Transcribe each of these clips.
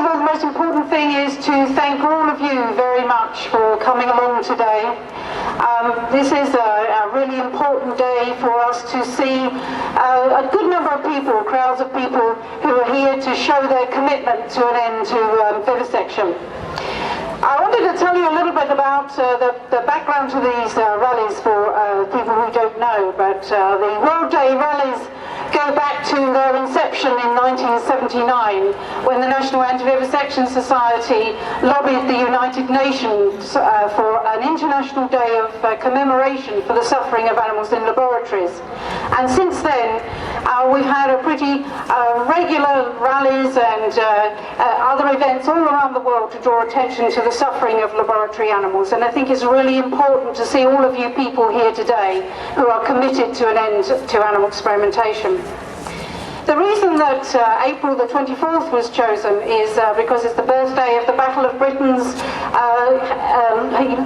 of all, the most important thing is to thank all of you very much for coming along today. This is a really important day for us to see a good number of people, crowds of people who are here to show their commitment to an end to vivisection. I wanted to tell you a little bit about the background to these rallies for people who don't know, but the World Day rallies go back to their inception in 1979, when the National Anti-Vivisection Society lobbied the United Nations for an international day of commemoration for the suffering of animals in laboratories. And since then, we've had a pretty regular rallies and other events all around the world to draw attention to the suffering of laboratory animals. And I think it's really important to see all of you people here today who are committed to an end to animal experimentation. The reason that April the 24th was chosen is because it's the birthday of the Battle of Britain's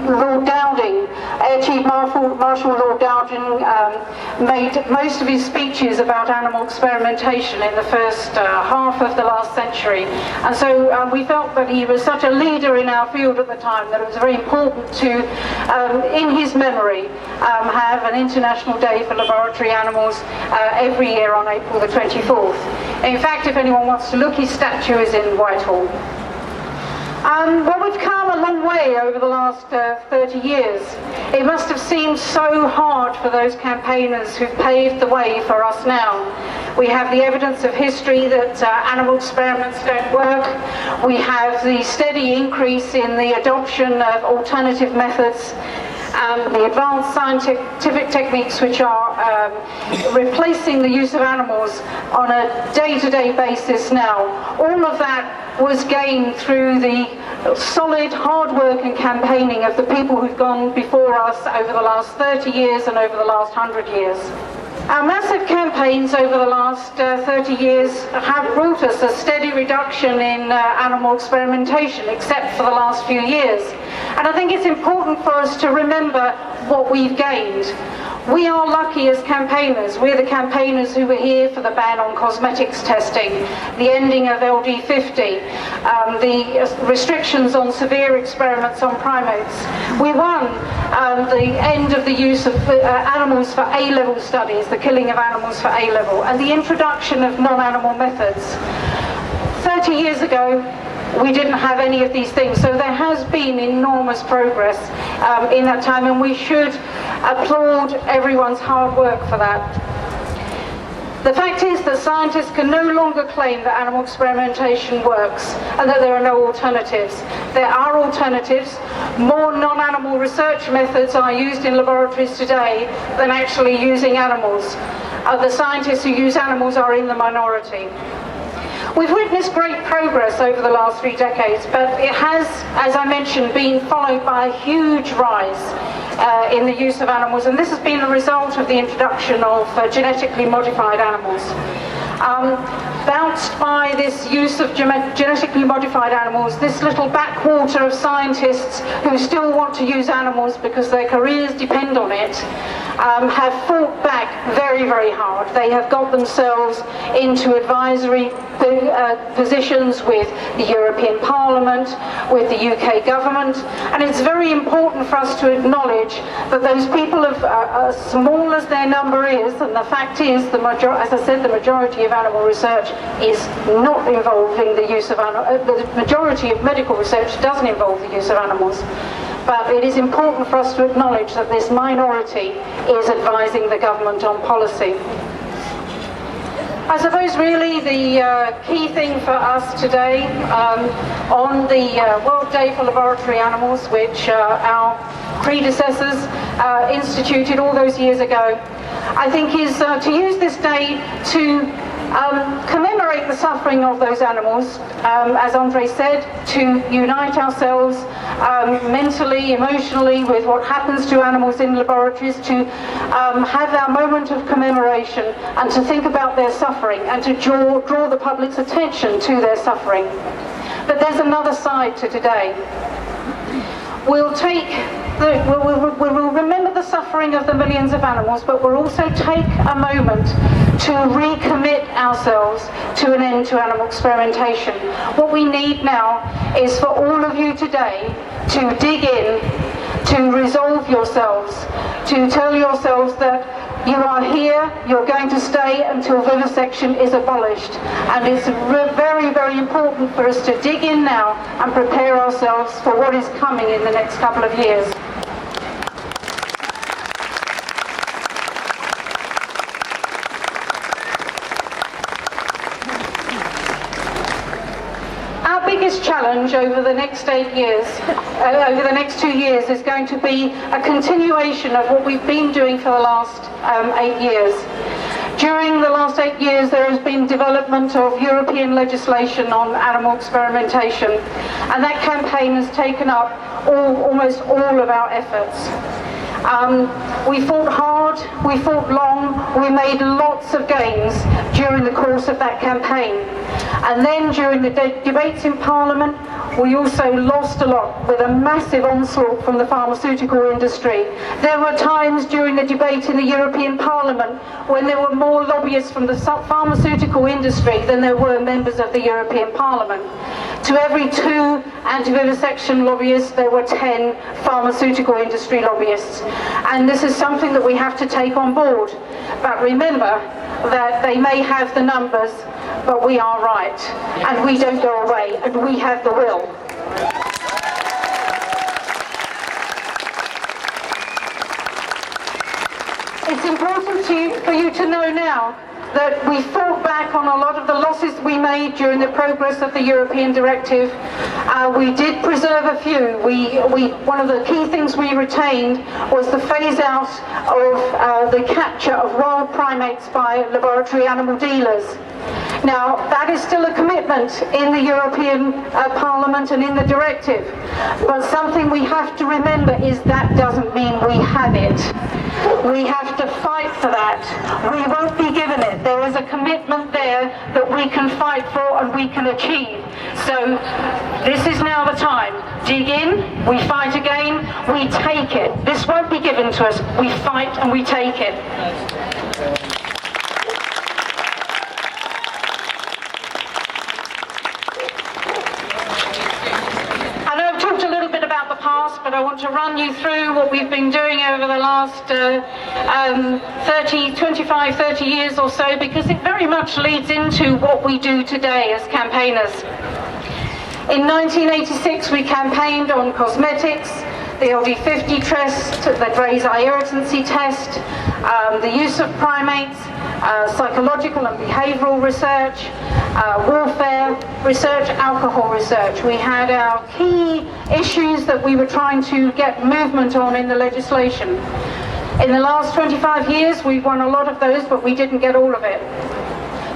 Lord Dowding. Air Chief Marshal Lord Dowding made most of his speeches about animal experimentation in the first half of the last century. And so we felt that he was such a leader in our field at the time that it was very important to, in his memory, have an International Day for Laboratory Animals every year on April the 24th. In fact, if anyone wants to look, his statue is in Whitehall. Well, we've come a long way over the last 30 years. It must have seemed so hard for those campaigners who paved the way for us now. We have the evidence of history that animal experiments don't work. We have the steady increase in the adoption of alternative methods. The advanced scientific techniques which are replacing the use of animals on a day-to-day basis now. All of that was gained through the solid hard work and campaigning of the people who've gone before us over the last 30 years and over the last 100 years. Our massive campaigns over the last 30 years have brought us a steady reduction in animal experimentation, except for the last few years. And I think it's important for us to remember what we've gained. We are lucky as campaigners. We're the campaigners who were here for the ban on cosmetics testing, the ending of LD50, the restrictions on severe experiments on primates. We won the end of the use of animals for A-level studies, the killing of animals for A-level, and the introduction of non-animal methods. 30 years ago, we didn't have any of these things, so there has been enormous progress in that time, and we should applaud everyone's hard work for that. The fact is that scientists can no longer claim that animal experimentation works and that there are no alternatives. There are alternatives. More non-animal research methods are used in laboratories today than actually using animals. The scientists who use animals are in the minority. We've witnessed great progress over the last 3 decades, but it has, as I mentioned, been followed by a huge rise in the use of animals, and this has been a result of the introduction of genetically modified animals. Bounced by this use of genetically modified animals, this little backwater of scientists who still want to use animals because their careers depend on it, have fought back very, very hard. They have got themselves into advisory positions with the European Parliament, with the UK government, and it's very important for us to acknowledge that those people, as small as their number is, and the fact is, as I said, the majority of animal research is not involving the use of animals. The majority of medical research doesn't involve the use of animals. But it is important for us to acknowledge that this minority is advising the government on policy. I suppose really the key thing for us today on the World Day for Laboratory Animals, which our predecessors instituted all those years ago, I think is to use this day to commemorate the suffering of those animals, as Andre said, to unite ourselves mentally, emotionally with what happens to animals in laboratories, to have our moment of commemoration and to think about their suffering and to draw the public's attention to their suffering. But there's another side to today. We'll take We will remember the suffering of the millions of animals, but we'll also take a moment to recommit ourselves to an end to animal experimentation. What we need now is for all of you today to dig in, to resolve yourselves, to tell yourselves that you are here, you're going to stay until vivisection is abolished. And it's very, very important for us to dig in now and prepare ourselves for what is coming in the next couple of years. Our biggest challenge over the next 8 years, over the next 2 years, is going to be a continuation of what we've been doing for the last 8 years. During the last 8 years, there has been development of European legislation on animal experimentation, and that campaign has taken up almost all of our efforts. We fought hard, we fought long, we made lots of gains during the course of that campaign. And then during the debates in Parliament, we also lost a lot with a massive onslaught from the pharmaceutical industry. There were times during the debate in the European Parliament when there were more lobbyists from the pharmaceutical industry than there were members of the European Parliament. To every 2 anti-vivisection lobbyists, there were 10 pharmaceutical industry lobbyists. And this is something that we have to take on board. But remember that they may have the numbers, but we are right. And we don't go away, and we have the will. It's important for you to know now that we fought back on a lot of the losses we made during the progress of the European directive. We did preserve a few. One of the key things we retained was the phase out of the capture of wild primates by laboratory animal dealers. Now, that is still a commitment in the European Parliament and in the directive. But something we have to remember is that doesn't mean we have it. We have to fight for that. We won't be given it. There is a commitment there that we can fight for and we can achieve. So this is now the time. Dig in, we fight again, we take it. This won't be given to us. We fight and we take it. But I want to run you through what we've been doing over the last 25, 30 years or so, because it very much leads into what we do today as campaigners. In 1986, we campaigned on cosmetics, the LD50 test, the Drey's irritancy test, the use of primates, psychological and behavioural research, warfare research, alcohol research. We had our key issues that we were trying to get movement on in the legislation. In the last 25 years, we've won a lot of those, but we didn't get all of it.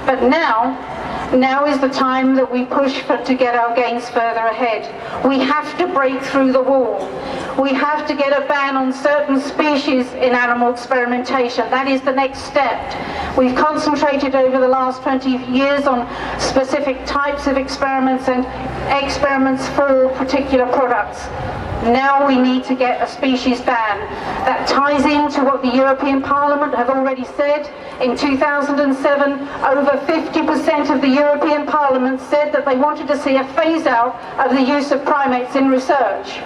But now is the time that we push to get our gains further ahead. We have to break through the wall. We have to get a ban on certain species in animal experimentation. That is the next step. We've concentrated over the last 20 years on specific types of experiments and experiments for particular products. Now we need to get a species ban. That ties into what the European Parliament have already said. In 2007, over 50% of the European Parliament said that they wanted to see a phase out of the use of primates in research.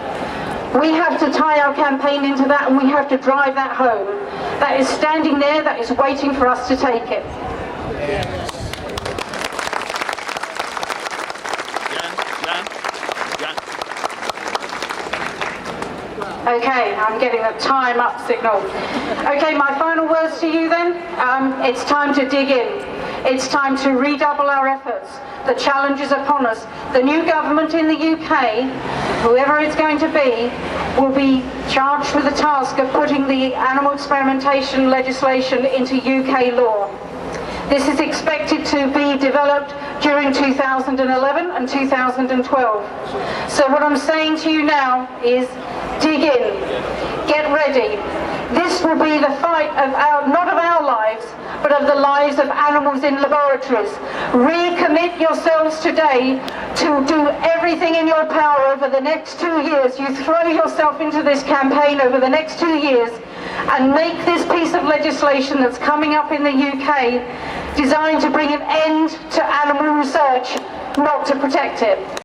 We have to tie our campaign into that, and we have to drive that home. That is standing there, that is waiting for us to take it. Okay, I'm getting a time up signal. Okay, my final words to you then. It's time to dig in. It's time to redouble our efforts. The challenge is upon us. The new government in the UK, whoever it's going to be, will be charged with the task of putting the animal experimentation legislation into UK law. This is expected to be developed during 2011 and 2012. So what I'm saying to you now is dig in, get ready. This will be the fight of not of our lives, but of the lives of animals in laboratories. Recommit yourselves today to do everything in your power over the next 2 years. You throw yourself into this campaign over the next 2 years and make this piece of legislation that's coming up in the UK designed to bring an end to animal research, not to protect it.